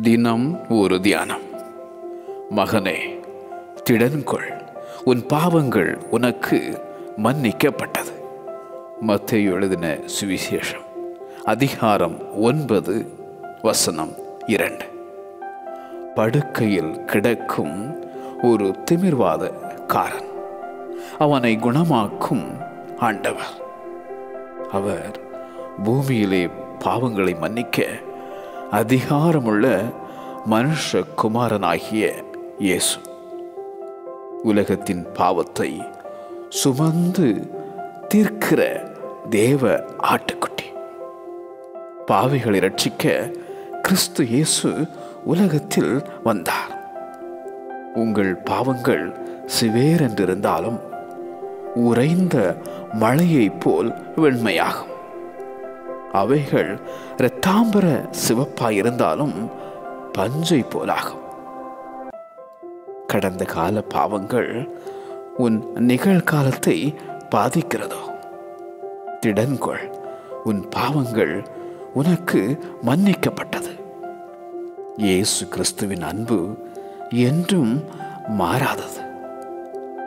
தினம் ஒரு தியானம். மகனே, திடன்கொள், உன் பாவங்கள் உனக்கு மன்னிக்கப்பட்டது. மத்தேயு எழுதின சுவிசேஷம் அதிகாரம் 9 வசனம் 2. படுக்கையில் கிடக்கும் ஒரு திமிர்வாதக்காரன், அவனை குணமாக்கும் ஆண்டவர். அவர் பூமியிலே பாவங்களை மன்னிக்க அதிகாரமுள்ள மனுஷ குமாரனாகிய இயேசு உலகத்தின் பாவத்தை சுமந்து தீர்க்கிற தேவ ஆட்டுக்குட்டி. பாவிகளை ரட்சிக்க கிறிஸ்து இயேசு உலகத்தில் வந்தார். உங்கள் பாவங்கள் சிவேரென்றிருந்தாலும் உறைந்த மழையைப் போல் வெண்மையாகும். அவைகள் இரத்தாம்பர சிவப்பாயிருந்தாலும் பஞ்சை போலாகும். கடந்த கால பாவங்கள் உன் நிகழ்காலத்தை பாதிக்கிறதோ? திடன்கொள், உன் பாவங்கள் உனக்கு மன்னிக்கப்பட்டது. இயேசு கிறிஸ்துவின் அன்பு என்றும் மாறாதது.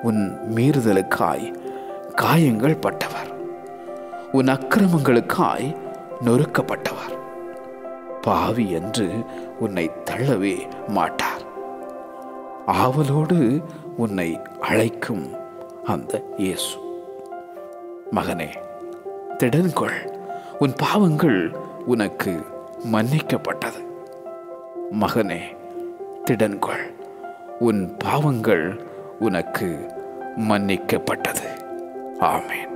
உன் மீறுதலுக்காய் காயங்கள் பட்டவர், உன் அக்கிரமங்களுக்காய் நொறுக்கப்பட்டவர். பாவி என்று உன்னை தள்ளவே மாட்டார். ஆவலோடு உன்னை அழைக்கும் அந்த இயேசு. மகனே, திடன்கொள், உன் பாவங்கள் உனக்கு மன்னிக்கப்பட்டது. மகனே, திடன்கொள், உன் பாவங்கள் உனக்கு மன்னிக்கப்பட்டது. ஆமென்.